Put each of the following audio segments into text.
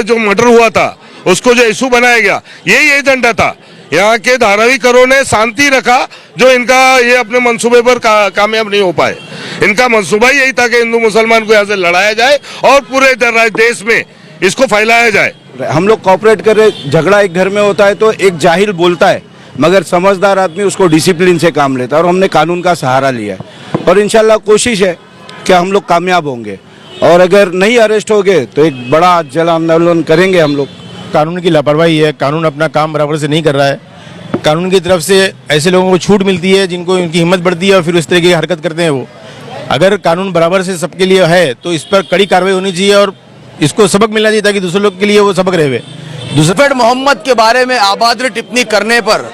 जो मर्डर हुआ था उसको जो इशू बनाया गया, यही एजेंडा था। यहाँ के धारावीकरों ने शांति रखा, जो इनका ये अपने मंसूबे पर कामयाब नहीं हो पाए। इनका मंसूबा यही था कि हिंदू मुसलमान को यहाँ से लड़ाया जाए और पूरे देश में इसको फैलाया जाए। हम लोग कॉपरेट कर रहे, झगड़ा एक घर में होता है तो एक जाहिल बोलता है, मगर समझदार आदमी उसको डिसिप्लिन से काम लेता है, और हमने कानून का सहारा लिया है और इंशाल्लाह कोशिश है कि हम लोग कामयाब होंगे, और अगर नहीं अरेस्ट हो गए तो एक बड़ा जन आंदोलन करेंगे हम लोग। कानून की लापरवाही है, कानून अपना काम बराबर से नहीं कर रहा है। कानून की तरफ से ऐसे लोगों को छूट मिलती है जिनको इनकी हिम्मत बढ़ती है और फिर उस तरह की हरकत करते हैं वो। अगर कानून बराबर से सबके लिए है तो इस पर कड़ी कार्रवाई होनी चाहिए और इसको सबक मिलना चाहिए ताकि दूसरे लोग के लिए वो सबक रहे। प्रोफेट मोहम्मद के बारे में आबादरी टिप्पणी करने पर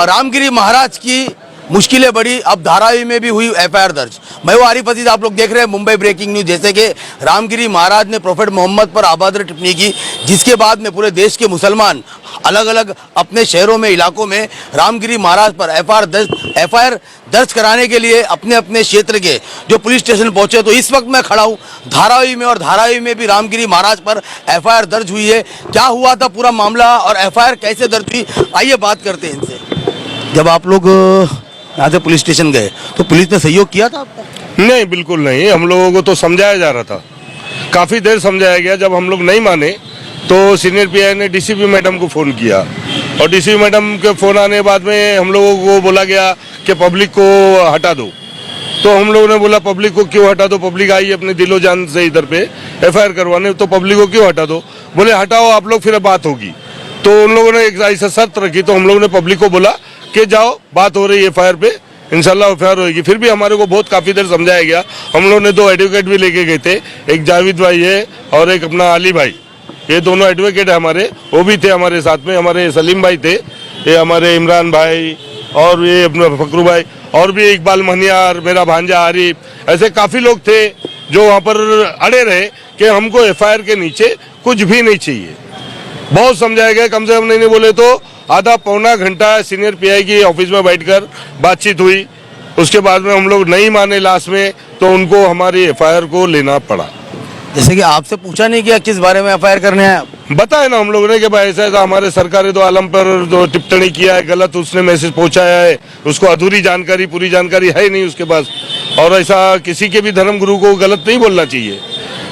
रामगिरी महाराज की मुश्किलें बढ़ी। अब धारावी में भी हुई एफआईआर दर्ज। मैं वो आरिफ अजीज, आप लोग देख रहे हैं मुंबई ब्रेकिंग न्यूज। जैसे कि रामगिरी महाराज ने प्रोफेट मोहम्मद पर आबादरी टिप्पणी की, जिसके बाद में पूरे देश के मुसलमान अलग अलग अपने शहरों में, इलाकों में रामगिरी महाराज पर एफआईआर दर्ज कराने के लिए अपने अपने क्षेत्र के जो पुलिस स्टेशन पहुंचे। तो इस वक्त मैं खड़ा हूं धारावी में, और धारावी में भी रामगिरी महाराज पर एफआईआर दर्ज हुई है। क्या हुआ था पूरा मामला और एफआईआर कैसे दर्ज हुई, आइए बात करते हैं इनसे। जब आप लोग यहाँ से पुलिस स्टेशन गए तो पुलिस ने सहयोग किया था आपका? नहीं, बिल्कुल नहीं। हम लोगों को तो समझाया जा रहा था, काफी देर समझाया गया। जब हम लोग नहीं माने तो सीनियर पीआई ने डीसीपी मैडम को फोन किया, और डीसीपी मैडम के फोन आने के बाद में हम लोगों को बोला गया कि पब्लिक को हटा दो। तो हम लोगों ने बोला पब्लिक को क्यों हटा दो, पब्लिक आई अपने दिलो जान से इधर पे एफआईआर करवाने, तो पब्लिक को क्यों हटा दो। बोले हटाओ आप लोग, फिर बात होगी। तो उन लोगों ने एक ऐसा शर्त रखी, तो हम लोगों ने पब्लिक को बोला कि जाओ, बात हो रही है एफआईआर पे, इंशाल्लाह एफआईआर होगी। फिर भी हमारे को बहुत काफी देर समझाया गया। हम लोगों ने 2 एडवोकेट भी लेके गए थे, एक जावेद भाई है और एक अपना अली भाई, ये दोनों एडवोकेट है हमारे, वो भी थे हमारे साथ में। हमारे सलीम भाई थे, ये हमारे इमरान भाई, और ये अपना फकरू भाई, और भी इकबाल महनियार, मेरा भांजा आरिफ, ऐसे काफी लोग थे जो वहाँ पर अड़े रहे कि हमको एफआईआर के नीचे कुछ भी नहीं चाहिए। बहुत समझाया गया, कम से कम नहीं बोले तो आधा पौना घंटा सीनियर पीआई की ऑफिस में बैठकर बातचीत हुई। उसके बाद में हम लोग नहीं माने लास्ट में, तो उनको हमारी एफआईआर को लेना पड़ा। जैसे कि आपसे पूछा नहीं गया किस बारे में एफआईआर करने हैं आप? बताया ना हम लोगों ने कि भाई ऐसा ऐसा हमारे सरकारी दो आलम पर जो टिप्पणी किया है, गलत उसने मैसेज पहुंचाया है, उसको अधूरी जानकारी, पूरी जानकारी है नहीं उसके पास। और ऐसा किसी के भी धर्म गुरु को गलत नहीं बोलना चाहिए,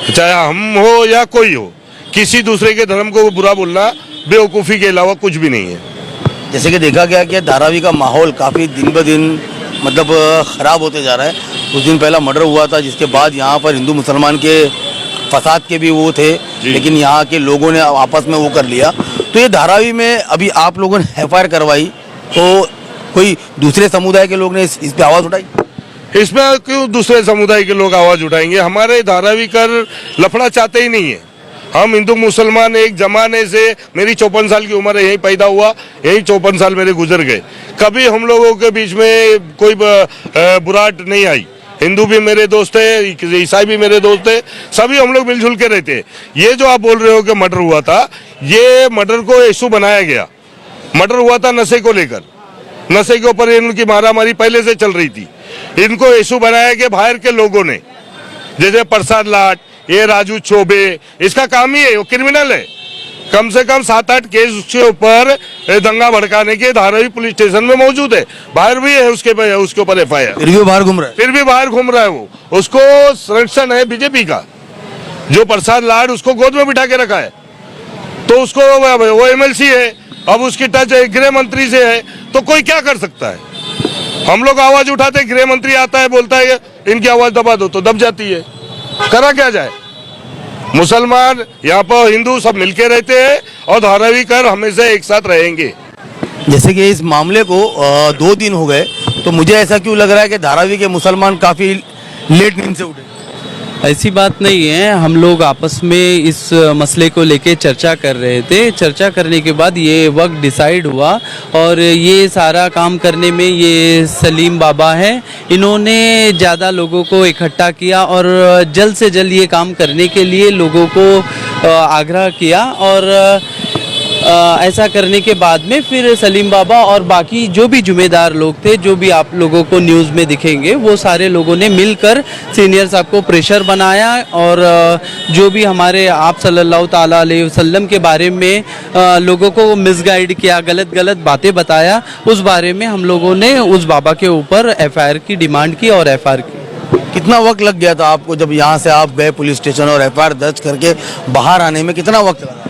चाहे हम हो या कोई हो। किसी दूसरे के धर्म को बुरा बोलना बेवकूफ़ी के अलावा कुछ भी नहीं है। जैसे कि देखा गया कि धारावी का माहौल काफ़ी दिन ब दिन मतलब ख़राब होते जा रहा है। कुछ दिन पहला मर्डर हुआ था, जिसके बाद यहाँ पर हिंदू मुसलमान के फसाद के भी वो थे, लेकिन यहाँ के लोगों ने आपस में वो कर लिया। तो ये धारावी में अभी आप लोगों ने एफआईआर करवाई, तो कोई दूसरे समुदाय के लोग ने इस पे आवाज़ उठाई? इसमें क्यों दूसरे समुदाय के लोग आवाज़ उठाएंगे? हमारे धारावी कर लफड़ा चाहते ही नहीं है। हम हिंदू मुसलमान एक जमाने से, मेरी 54 साल की उम्र है, यहीं पैदा हुआ, यहीं 54 साल मेरे गुजर गए। कभी हम लोगों के बीच में कोई बुराट नहीं आई। हिंदू भी मेरे दोस्त है, ईसाई भी मेरे दोस्त है, सभी हम लोग मिलजुल के रहते हैं। ये जो आप बोल रहे हो कि मर्डर हुआ था, ये मर्डर को इशू बनाया गया। मर्डर हुआ था नशे को लेकर, नशे के ऊपर इनकी मारामारी पहले से चल रही थी। इनको इशू बनाया कि बाहर के लोगों ने, जैसे प्रसाद लाट, ये राजू चौबे, इसका काम ही है, वो क्रिमिनल है। कम से कम 7-8 केस उसके ऊपर दंगा भड़काने के धारावी पुलिस स्टेशन में मौजूद है। बाहर भी है उसके ऊपर एफआईआर। फिर भी बाहर घूम रहा है, फिर भी बाहर घूम रहा है वो। उसको संरक्षण है बीजेपी का, जो प्रसाद लाड उसको गोद में बिठा के रखा है। तो उसको वो एमएलसी है, अब उसकी टच गृह मंत्री से है, तो कोई क्या कर सकता है? हम लोग आवाज उठाते, गृह मंत्री आता है, बोलता है इनकी आवाज दबा दो, तो दब जाती है। करा क्या जाए? मुसलमान यहाँ पर हिंदू सब मिलके रहते हैं और धारावी कर हमेशा एक साथ रहेंगे। जैसे कि इस मामले को 2 दिन हो गए, तो मुझे ऐसा क्यों लग रहा है कि धारावी के मुसलमान काफ़ी लेट नींद से उठे? ऐसी बात नहीं है, हम लोग आपस में इस मसले को लेके चर्चा कर रहे थे। चर्चा करने के बाद ये वक्त डिसाइड हुआ, और ये सारा काम करने में ये सलीम बाबा हैं, इन्होंने ज़्यादा लोगों को इकट्ठा किया और जल्द से जल्द ये काम करने के लिए लोगों को आग्रह किया। और ऐसा करने के बाद में फिर सलीम बाबा और बाकी जो भी जिम्मेदार लोग थे, जो भी आप लोगों को न्यूज़ में दिखेंगे, वो सारे लोगों ने मिलकर सीनियर साहब को प्रेशर बनाया और जो भी हमारे आप सल्लल्लाहु ताला अलैहि वसल्लम के बारे में लोगों को मिसगाइड किया, गलत बातें बताया, उस बारे में हम लोगों ने उस बाबा के ऊपर एफआईआर की डिमांड की और एफआईआर की। कितना वक्त लग गया था आपको जब यहाँ से आप गए पुलिस स्टेशन और एफआईआर दर्ज करके बाहर आने में कितना वक्त लगा?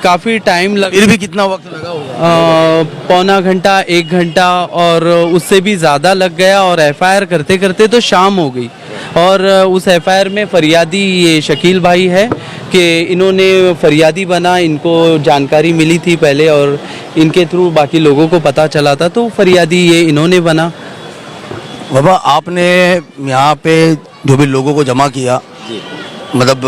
काफ़ी टाइम लगा। फिर भी कितना वक्त लगा होगा? पौना घंटा, 1 घंटा और उससे भी ज़्यादा लग गया और एफआईआर करते करते तो शाम हो गई। और उस एफआईआर में फरियादी ये शकील भाई है कि इन्होंने फरियादी बना, इनको जानकारी मिली थी पहले और इनके थ्रू बाकी लोगों को पता चला था, तो फरियादी ये इन्होंने बना। बाबा आपने यहाँ पे जो भी लोगों को जमा किया, मतलब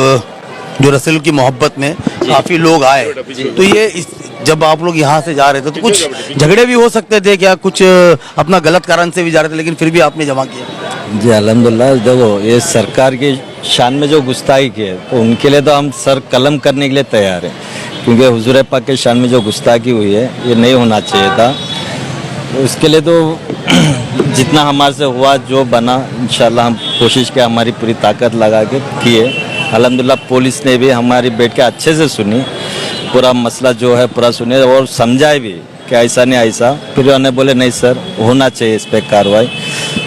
जो रसूल की मोहब्बत में काफी लोग आए, तो ये जब आप लोग यहाँ से जा रहे थे तो कुछ झगड़े भी हो सकते थे क्या? कुछ अपना गलत कारण से भी जा रहे थे, लेकिन फिर भी आपने जमा किया? जी अल्हम्दुलिल्लाह। देखो ये सरकार की शान में जो गुस्ताखी की है तो उनके लिए तो हम सर कलम करने के लिए तैयार हैं, क्योंकि हुजूर पाक के शान में जो गुस्ताखी हुई है ये नहीं होना चाहिए था। तो इसके लिए तो जितना हमारे से हुआ, जो बना, इंशाल्लाह हम कोशिश किया, हमारी पूरी ताकत लगा के किए। अल्हम्दुलिल्लाह पुलिस ने भी हमारी बैठ के अच्छे से सुनी, पूरा मसला जो है पूरा सुने और समझाए भी कि ऐसा नहीं ऐसा। फिर उन्होंने बोले नहीं सर होना चाहिए इस पर कार्रवाई,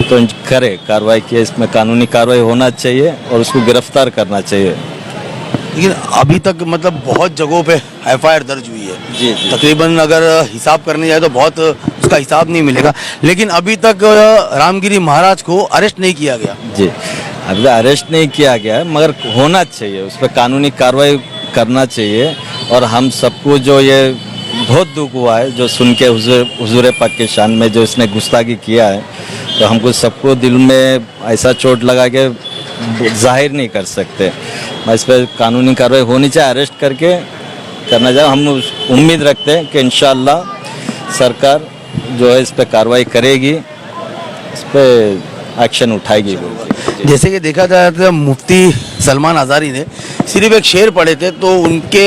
तो करे कार्रवाई किए, इसमें कानूनी कार्रवाई होना चाहिए और उसको गिरफ्तार करना चाहिए। लेकिन अभी तक मतलब बहुत जगहों पे एफआईआर दर्ज हुई है जी। तकरीबन अगर हिसाब करने जाए तो बहुत उसका हिसाब नहीं मिलेगा, लेकिन अभी तक रामगिरी महाराज को अरेस्ट नहीं किया गया। जी अभी अरेस्ट नहीं किया गया है, मगर होना चाहिए, उस पर कानूनी कार्रवाई करना चाहिए। और हम सबको जो ये बहुत दुख हुआ है जो सुन के हुजूर पाक के शान में जो इसने गुस्ताखी किया है, तो हमको सबको दिल में ऐसा चोट लगा के जाहिर नहीं कर सकते। इस पर कानूनी कार्रवाई होनी चाहिए, अरेस्ट करके करना चाहिए। हम उम्मीद रखते हैं कि इंशाअल्लाह सरकार जो है इस पर कार्रवाई करेगी, इस पर एक्शन उठाएगी। जैसे कि देखा जाए तो मुफ्ती सलमान आज़ारी ने सिर्फ एक शेर पढ़े थे, तो उनके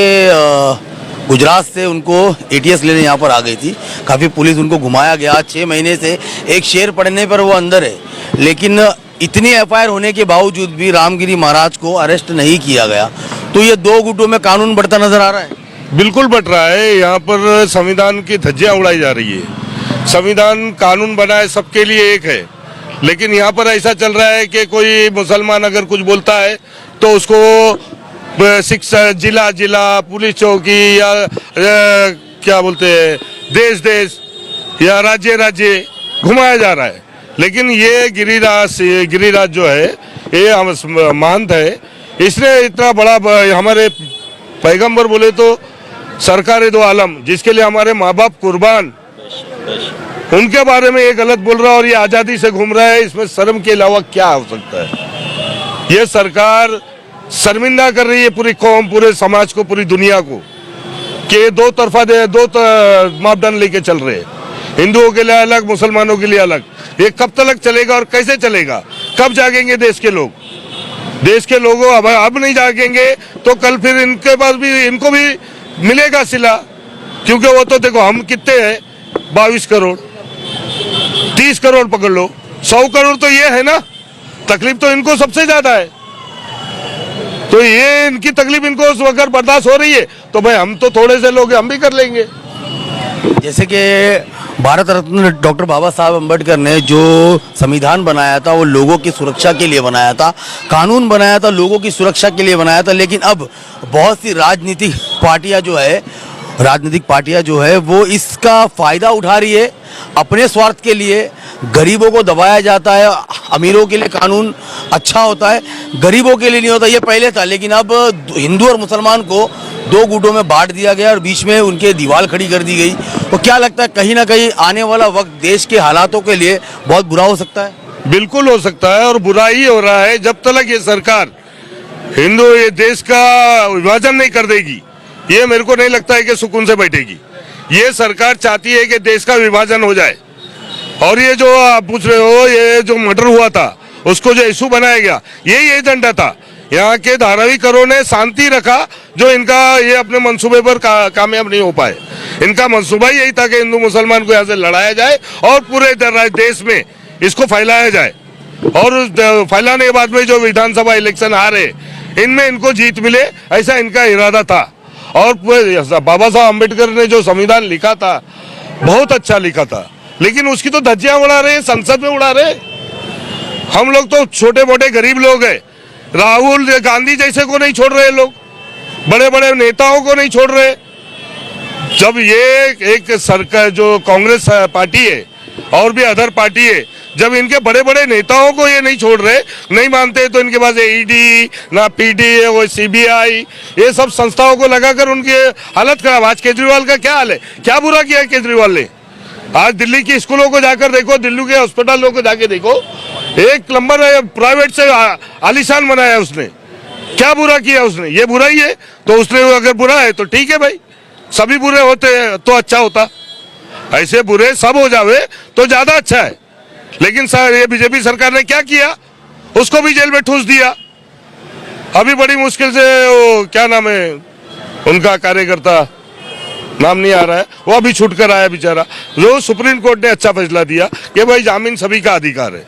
गुजरात से उनको एटीएस लेने यहाँ पर आ गई थी, काफ़ी पुलिस उनको घुमाया गया। 6 महीने से एक शेर पढ़ने पर वो अंदर है, लेकिन इतनी एफआईआर होने के बावजूद भी रामगिरी महाराज को अरेस्ट नहीं किया गया। तो ये दो गुटों में कानून बढ़ता नजर आ रहा है। बिल्कुल बढ़ रहा है। यहाँ पर संविधान की धज्जियां उड़ाई जा रही है। संविधान कानून बना है, सबके लिए एक है, लेकिन यहाँ पर ऐसा चल रहा है कि कोई मुसलमान अगर कुछ बोलता है तो उसको शिक्षा जिला पुलिस चौकी या क्या बोलते हैं देश या राज्य घुमाया जा रहा है। लेकिन ये गिरिराज जो है ये महंत है, इसने इतना बड़ा, हमारे पैगंबर बोले तो सरकार दो आलम, जिसके लिए हमारे माँ बाप कुर्बान, उनके बारे में ये गलत बोल रहा है और ये आज़ादी से घूम रहा है। इसमें शर्म के अलावा क्या हो सकता है? ये सरकार शर्मिंदा कर रही है पूरी कौम, पूरे समाज को, पूरी दुनिया को, कि दो मापदंड लेके चल रहे हैं, हिंदुओं के लिए अलग, मुसलमानों के लिए अलग। ये कब तक चलेगा और कैसे चलेगा? कब जागेंगे देश के लोग? देश के लोगों अब नहीं जागेंगे तो कल फिर इनको भी मिलेगा सिला, क्योंकि वो तो देखो हम कितने हैं, 22 करोड़, 30 करोड़ पकड़ लो, 100 करोड़ तो ये है ना। तकलीफ तो इनको सबसे ज्यादा है, तो ये इनकी तकलीफ इनको अगर बर्दाश्त हो रही है तो भाई हम तो थोड़े से लोग हम भी कर लेंगे। जैसे कि भारत रत्न डॉक्टर बाबा साहब अम्बेडकर ने जो संविधान बनाया था वो लोगों की सुरक्षा के लिए बनाया था, कानून बनाया था लोगों की सुरक्षा के लिए बनाया था। लेकिन अब बहुत सी राजनीतिक पार्टियां जो है वो इसका फायदा उठा रही है अपने स्वार्थ के लिए। गरीबों को दबाया जाता है, अमीरों के लिए कानून अच्छा होता है, गरीबों के लिए नहीं होता। ये पहले था, लेकिन अब हिंदू और मुसलमान को दो गुटों में बांट दिया गया और बीच में उनके दीवार खड़ी कर दी गई। तो क्या लगता है कहीं ना कहीं आने वाला वक्त देश के हालातों के लिए बहुत बुरा हो सकता है? बिल्कुल हो सकता है और बुरा ही हो रहा है। जब तक ये सरकार ये देश का विभाजन नहीं कर देगी, ये मेरे को नहीं लगता है कि सुकून से बैठेगी। ये सरकार चाहती है कि देश का विभाजन हो जाए। और ये जो आप पूछ रहे हो, ये जो मर्डर हुआ था उसको जो इशू बनाया गया, यही एजेंडा था। यहाँ के धारावी करों ने शांति रखा जो इनका ये अपने मंसूबे पर कामयाब नहीं हो पाए। इनका मंसूबा यही था कि हिंदू मुसलमान को यहाँ से लड़ाया जाए और पूरे देश में इसको फैलाया जाए, और फैलाने के बाद में जो विधानसभा इलेक्शन आ रहे इनमें इनको जीत मिले, ऐसा इनका इरादा था। और बाबा साहब अम्बेडकर ने जो संविधान लिखा था बहुत अच्छा लिखा था, लेकिन उसकी तो धज्जियां उड़ा रहे, संसद में उड़ा रहे। हम लोग तो छोटे मोटे गरीब लोग हैं, राहुल गांधी जैसे को नहीं छोड़ रहे लोग, बड़े बड़े नेताओं को नहीं छोड़ रहे। जब ये एक सरकार जो कांग्रेस पार्टी है और भी अदर पार्टी है, जब इनके बड़े बड़े नेताओं को ये नहीं छोड़ रहे, नहीं मानते, तो इनके पास ईडी ना पीडी वो सीबीआई ये सब संस्थाओं को लगाकर उनकी हालत खराब। आज केजरीवाल का क्या हाल है, क्या बुरा किया केजरीवाल ने? आज दिल्ली की स्कूलों को जाकर देखो, दिल्ली के हॉस्पिटलों को जाके देखो, एक नंबर प्राइवेट से आलीशान बनाया उसने। क्या बुरा किया उसने? ये बुरा ही है, तो उसने अगर बुरा है तो ठीक है भाई, सभी बुरे होते हैं तो अच्छा होता, ऐसे बुरे सब हो जावे तो ज्यादा अच्छा है। लेकिन सर ये बीजेपी सरकार ने क्या किया, उसको भी जेल में ठूस दिया। अभी बड़ी मुश्किल से वो क्या नाम है उनका कार्यकर्ता, नाम नहीं आ रहा है, वो अभी छूट कर आया बेचारा। जो सुप्रीम कोर्ट ने अच्छा फैसला दिया कि भाई जामीन सभी का अधिकार है,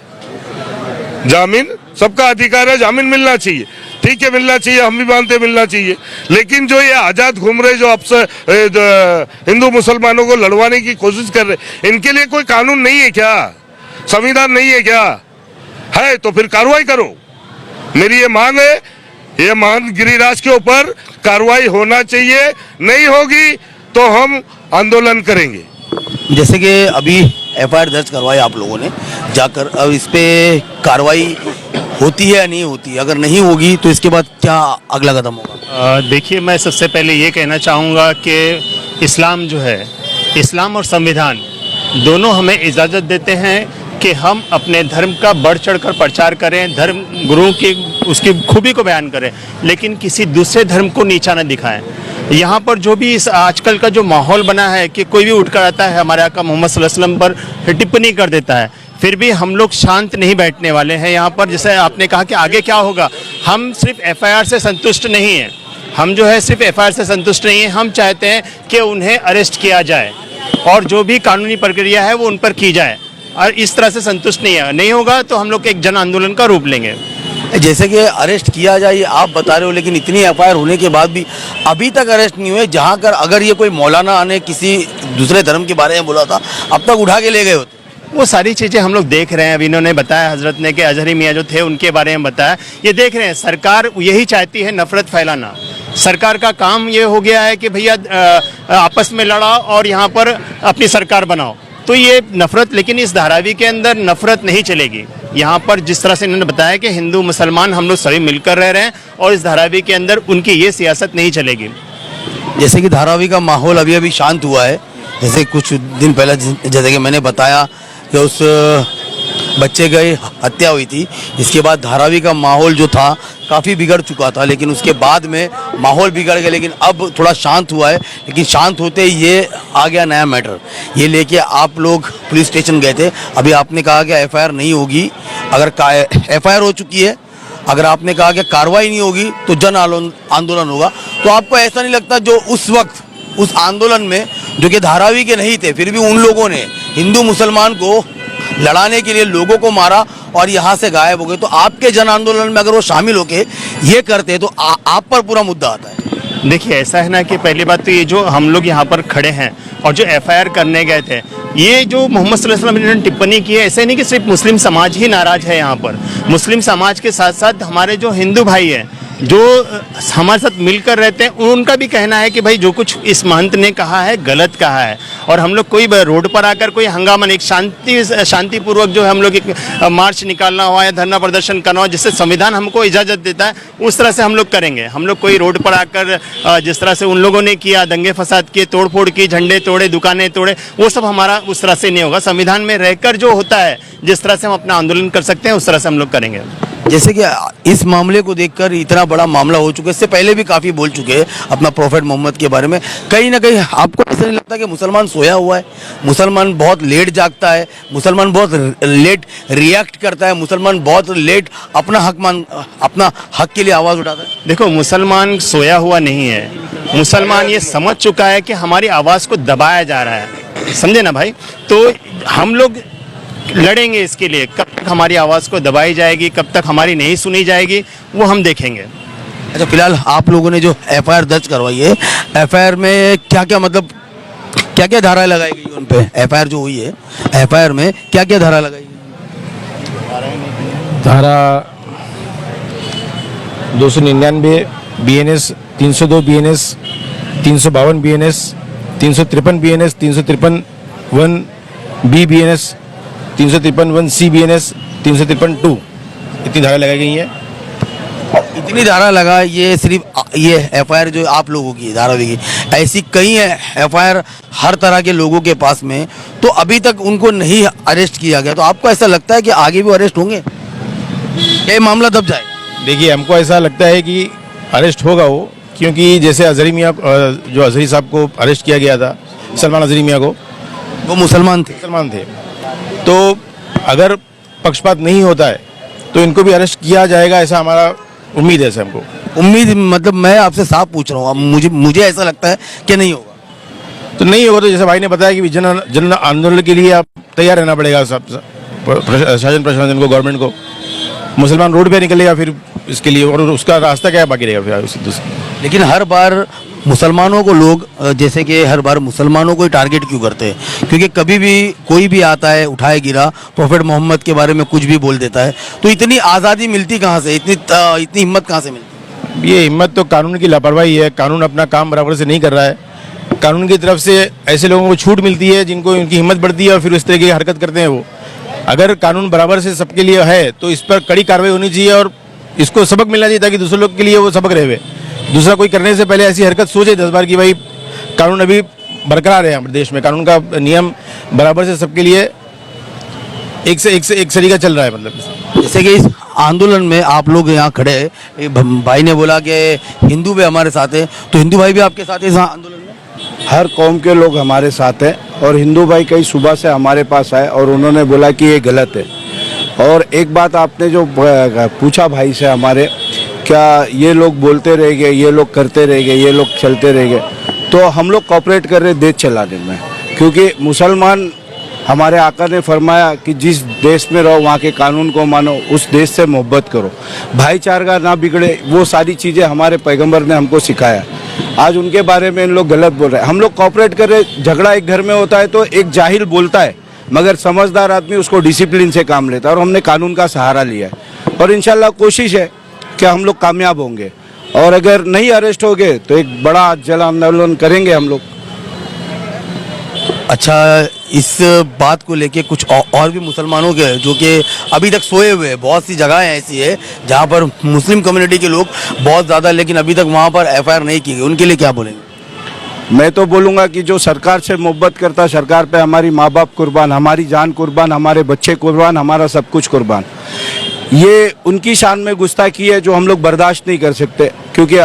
जामीन सबका अधिकार है, जामीन मिलना चाहिए, ठीक है मिलना चाहिए, हम भी मानते मिलना चाहिए। लेकिन जो ये आजाद घूम रहे, जो अब हिंदू मुसलमानों को लड़वाने की कोशिश कर रहे, इनके लिए कोई कानून नहीं है क्या, संविधान नहीं है क्या? है तो फिर कार्रवाई करो। मेरी ये मांग है, ये मांग गिरिराज के ऊपर कार्रवाई होना चाहिए, नहीं होगी तो हम आंदोलन करेंगे। जैसे कि अभी एफआईआर दर्ज करवाई आप लोगों ने जाकर, अब इस पे कार्रवाई होती है या नहीं होती? अगर नहीं होगी तो इसके बाद क्या अगला कदम होगा? देखिए, मैं सबसे पहले ये कहना चाहूँगा कि इस्लाम जो है, इस्लाम और संविधान दोनों हमें इजाज़त देते हैं कि हम अपने धर्म का बढ़ चढ़कर प्रचार करें, धर्म गुरुओं की उसकी खूबी को बयान करें, लेकिन किसी दूसरे धर्म को नीचा न दिखाएं। यहाँ पर जो भी इस आजकल का जो माहौल बना है कि कोई भी उठकर आता है हमारे आका मोहम्मद सल्लल्लाहु अलैहि वसल्लम पर टिप्पणी कर देता है, फिर भी हम लोग शांत नहीं बैठने वाले हैं। यहाँ पर जैसे आपने कहा कि आगे क्या होगा, हम सिर्फ एफआईआर से संतुष्ट नहीं हैं, हम जो है सिर्फ एफआईआर से संतुष्ट नहीं हैं, हम चाहते हैं कि उन्हें अरेस्ट किया जाए और जो भी कानूनी प्रक्रिया है वो उन पर की जाए, और इस तरह से संतुष्ट नहीं होगा तो हम लोग एक जन आंदोलन का रूप लेंगे। जैसे कि अरेस्ट किया जाए ये आप बता रहे हो, लेकिन इतनी एफआईआर होने के बाद भी अभी तक अरेस्ट नहीं हुए। जहां कर अगर ये कोई मौलाना ने किसी दूसरे धर्म के बारे में बोला था, अब तक उठा के ले गए होते। वो सारी चीज़ें हम लोग देख रहे हैं। अभी इन्होंने बताया हजरत ने कि अजहरी मियाँ जो थे उनके बारे में बताया, ये देख रहे हैं। सरकार यही चाहती है नफरत फैलाना। सरकार का काम ये हो गया है कि भैया आपस में लड़ाओ और यहाँ पर अपनी सरकार बनाओ, तो ये नफरत, लेकिन इस धारावी के अंदर नफरत नहीं चलेगी। यहाँ पर जिस तरह से इन्होंने बताया कि हिंदू मुसलमान हम लोग सभी मिलकर रह रहे हैं और इस धारावी के अंदर उनकी ये सियासत नहीं चलेगी। जैसे कि धारावी का माहौल अभी अभी शांत हुआ है, जैसे कुछ दिन पहले जैसे कि मैंने बताया कि उस बच्चे की हत्या हुई थी, इसके बाद धारावी का माहौल जो था काफ़ी बिगड़ चुका था, लेकिन उसके बाद में माहौल बिगड़ गया, लेकिन अब थोड़ा शांत हुआ है। लेकिन शांत होते ही ये आ गया नया मैटर, ये लेके आप लोग पुलिस स्टेशन गए थे। अभी आपने कहा कि एफआईआर नहीं होगी, अगर एफआईआर हो चुकी है, अगर आपने कहा कि कार्रवाई नहीं होगी तो जन आंदोलन होगा, तो आपको ऐसा नहीं लगता जो उस वक्त उस आंदोलन में जो कि धारावी के नहीं थे, फिर भी उन लोगों ने हिंदू मुसलमान को लड़ाने के लिए लोगों को मारा और यहाँ से गायब हो गए, तो आपके जन आंदोलन में अगर वो शामिल होके ये करते तो आप पर पूरा मुद्दा आता है? देखिए, ऐसा है ना कि पहली बात तो ये जो हम लोग यहाँ पर खड़े हैं और जो एफआईआर करने गए थे, ये जो मोहम्मद सल्लल्लाहु अलैहि वसल्लम ने टिप्पणी की है, ऐसे नहीं कि सिर्फ मुस्लिम समाज ही नाराज है। यहाँ पर मुस्लिम समाज के साथ साथ हमारे जो हिंदू भाई हैं जो हमारे साथ मिलकर रहते हैं, उनका भी कहना है कि भाई जो कुछ इस महंत ने कहा है गलत कहा है, और हम लोग कोई रोड पर आकर कोई हंगामा नहीं, शांतिपूर्वक जो हम लोग एक मार्च निकालना हुआ या धरना प्रदर्शन करना हो, जिससे संविधान हमको इजाज़त देता है, उस तरह से हम लोग करेंगे। हम लोग कोई रोड पर आकर जिस तरह से उन लोगों ने किया, दंगे फसाद किए, तोड़ फोड़ की, झंडे तोड़े, दुकानें तोड़े, वो सब हमारा उस तरह से नहीं होगा। संविधान में रहकर जो होता है, जिस तरह से हम अपना आंदोलन कर सकते हैं, उस तरह से हम लोग करेंगे। जैसे कि इस मामले को देखकर इतना बड़ा मामला हो चुका है, इससे पहले भी काफ़ी बोल चुके हैं अपना प्रॉफेट मोहम्मद के बारे में। कहीं ना कहीं आपको ऐसा नहीं लगता कि मुसलमान सोया हुआ है, मुसलमान बहुत लेट जागता है, मुसलमान बहुत लेट रिएक्ट करता है, मुसलमान बहुत लेट अपना हक के लिए आवाज़ उठाता है? देखो, मुसलमान सोया हुआ नहीं है, मुसलमान ये समझ चुका है कि हमारी आवाज़ को दबाया जा रहा है, समझे ना भाई। तो हम लोग लड़ेंगे इसके लिए, कब तक हमारी आवाज़ को दबाई जाएगी, कब तक हमारी नहीं सुनी जाएगी, वो हम देखेंगे। अच्छा, फिलहाल आप लोगों ने जो एफआईआर दर्ज करवाई है, एफआईआर में क्या क्या मतलब क्या क्या धाराएं लगाई गई उन पे? एफआईआर जो हुई है, एफआईआर में क्या क्या धारा लगाई गई? धारा 299 BNS, 302 BNS, 352 BNS, 353 BNS, 353 1B BNS, 353 1C BNS, 353 2, इतनी धारा लगाई गई है। इतनी धारा लगा, ये सिर्फ ये एफआईआर जो आप लोगों की धारावी की, ऐसी कई एफआईआर हर तरह के लोगों के पास में, तो अभी तक उनको नहीं अरेस्ट किया गया। तो आपको ऐसा लगता है कि आगे भी अरेस्ट होंगे, ये मामला दब जाए? देखिए, हमको ऐसा लगता है कि अरेस्ट होगा वो, क्योंकि जैसे अजहरी मियाँ, जो अजहरी साहब को अरेस्ट किया गया था, सलमान अजहरी मियाँ को, वो मुसलमान थे। तो अगर पक्षपात नहीं होता है तो इनको भी अरेस्ट किया जाएगा, ऐसा हमारा उम्मीद है। हमको उम्मीद, मतलब मैं आपसे साफ पूछ रहा हूँ, मुझे ऐसा लगता है कि नहीं होगा। तो नहीं होगा, तो जैसे भाई ने बताया कि जन आंदोलन के लिए आप तैयार रहना पड़ेगा, सब शासन प्रशासन को, गवर्नमेंट को। मुसलमान रोड पे निकलेगा फिर इसके लिए, और उसका रास्ता क्या बाकी रहेगा फिर। लेकिन हर बार मुसलमानों को लोग, जैसे कि हर बार मुसलमानों को ही टारगेट क्यों करते हैं? क्योंकि कभी भी कोई भी आता है, उठाए गिरा, प्रॉफेट मोहम्मद के बारे में कुछ भी बोल देता है। तो इतनी आज़ादी मिलती कहाँ से, इतनी हिम्मत कहाँ से मिलती? ये हिम्मत तो कानून की लापरवाही है। कानून अपना काम बराबर से नहीं कर रहा है। कानून की तरफ से ऐसे लोगों को छूट मिलती है जिनको उनकी हिम्मत बढ़ती है और फिर इस तरह की हरकत करते हैं वो। अगर कानून बराबर से सबके लिए है तो इस पर कड़ी कार्रवाई होनी चाहिए और इसको सबक मिलना चाहिए, ताकि दूसरे लोग के लिए वो सबक रहे। दूसरा कोई करने से पहले ऐसी हरकत सोचे 10 बार कि भाई कानून अभी बरकरार है हमारे देश में, कानून का नियम बराबर से सबके लिए एक से एक तरीका चल रहा है। मतलब जैसे कि इस आंदोलन में आप लोग यहाँ खड़े, भाई ने बोला कि हिंदू भी हमारे साथ है, तो हिंदू भाई भी आपके साथ है इस आंदोलन में? हर कौम के लोग हमारे साथ हैं और हिंदू भाई कई सुबह से हमारे पास आए और उन्होंने बोला कि ये गलत है। और एक बात आपने जो पूछा भाई से हमारे, क्या ये लोग बोलते रह गए, ये लोग करते रह गए, ये लोग चलते रह गए, तो हम लोग कॉपरेट कर रहे देश चलाने में। क्योंकि मुसलमान, हमारे आका ने फरमाया कि जिस देश में रहो वहाँ के कानून को मानो, उस देश से मोहब्बत करो, भाईचारा ना बिगड़े, वो सारी चीज़ें हमारे पैगंबर ने हमको सिखाया। आज उनके बारे में इन लोग गलत बोल रहे हैं। हम लोग कॉपरेट कर रहे। झगड़ा एक घर में होता है तो एक जाहिल बोलता है, मगर समझदार आदमी उसको डिसिप्लिन से काम लेता है, और हमने कानून का सहारा लिया है। और इंशाल्लाह कोशिश है कि हम लोग कामयाब होंगे, और अगर नहीं अरेस्ट हो गए तो एक बड़ा जन आंदोलन करेंगे हम लोग। अच्छा, इस बात को लेके कुछ और भी मुसलमानों के जो कि अभी तक सोए हुए हैं, बहुत सी जगहें ऐसी है जहाँ पर मुस्लिम कम्युनिटी के लोग बहुत ज़्यादा, लेकिन अभी तक वहाँ पर एफआईआर नहीं की गई, उनके लिए क्या बोलेंगे? मैं तो बोलूँगा कि जो सरकार से मोहब्बत करता, सरकार पे हमारी माँ बाप कुर्बान, हमारी जान कुर्बान, हमारे बच्चे कुर्बान, हमारा सब कुछ कुर्बान, ये उनकी शान में गुस्ताखी है जो हम लोग बर्दाश्त नहीं कर सकते। क्योंकि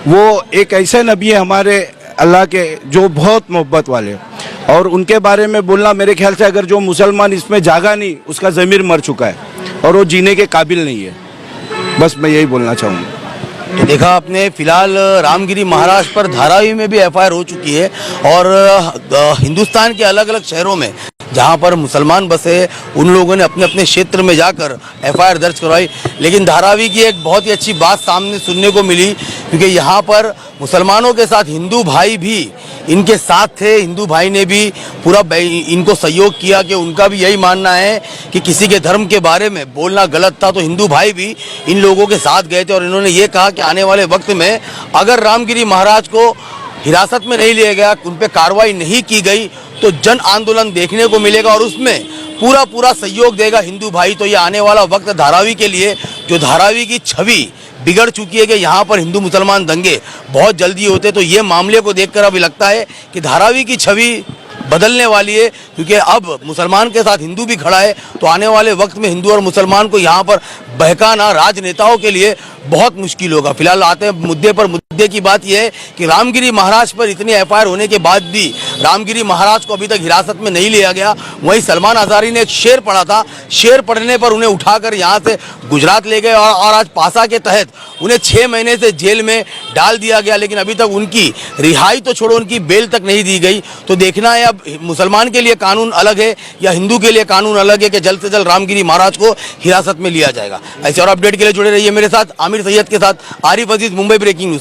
वो एक ऐसे नबी है हमारे अल्लाह के जो बहुत मोहब्बत वाले हैं, और उनके बारे में बोलना, मेरे ख्याल से अगर जो मुसलमान इसमें जागा नहीं, उसका ज़मीर मर चुका है और वो जीने के काबिल नहीं है। बस मैं यही बोलना चाहूँगा। तो देखा आपने, फिलहाल रामगिरी महाराज पर धारावी में भी एफआईआर हो चुकी है, और हिंदुस्तान के अलग अलग शहरों में जहां पर मुसलमान बसे, उन लोगों ने अपने अपने क्षेत्र में जाकर एफआईआर दर्ज करवाई। लेकिन धारावी की एक बहुत ही अच्छी बात सामने सुनने को मिली, क्योंकि यहाँ पर मुसलमानों के साथ हिंदू भाई भी इनके साथ थे। हिंदू भाई ने भी पूरा इनको सहयोग किया, कि उनका भी यही मानना है कि किसी के धर्म के बारे में बोलना गलत था। तो हिंदू भाई भी इन लोगों के साथ गए थे, और इन्होंने ये कहा कि आने वाले वक्त में अगर रामगिरी महाराज को हिरासत में नहीं लिया गया, उन पर कार्रवाई नहीं की गई, तो जन आंदोलन देखने को मिलेगा, और उसमें पूरा सहयोग देगा हिंदू भाई। तो ये आने वाला वक्त धारावी के लिए, जो धारावी की छवि बिगड़ चुकी है कि यहाँ पर हिंदू मुसलमान दंगे बहुत जल्दी होते, तो ये मामले को देखकर अभी लगता है कि धारावी की छवि बदलने वाली है, क्योंकि अब मुसलमान के साथ हिंदू भी खड़ा है। तो आने वाले वक्त में हिंदू और मुसलमान को यहाँ पर बहकाना राजनेताओं के लिए बहुत मुश्किल होगा। फिलहाल आते हैं मुद्दे पर। मुद्दे की बात यह है कि रामगिरी महाराज पर इतनी एफआईआर होने के बाद भी रामगिरी महाराज को अभी तक हिरासत में नहीं लिया गया। वहीं सलमान अजारी ने एक शेर पढ़ा था, शेर पढ़ने पर उन्हें उठाकर यहाँ से गुजरात ले गए और आज पासा के तहत उन्हें 6 महीने से जेल में डाल दिया गया। लेकिन अभी तक उनकी रिहाई तो छोड़ो, उनकी बेल तक नहीं दी गई। तो देखना है अब मुसलमान के लिए कानून अलग है या हिंदू के लिए कानून अलग है कि जल्द से जल्द रामगिरी महाराज को हिरासत में लिया जाएगा। ऐसे और अपडेट के लिए जुड़े रहिए मेरे साथ, आमिर सैयद के साथ आरिफ अजीज, मुंबई ब्रेकिंग न्यूज।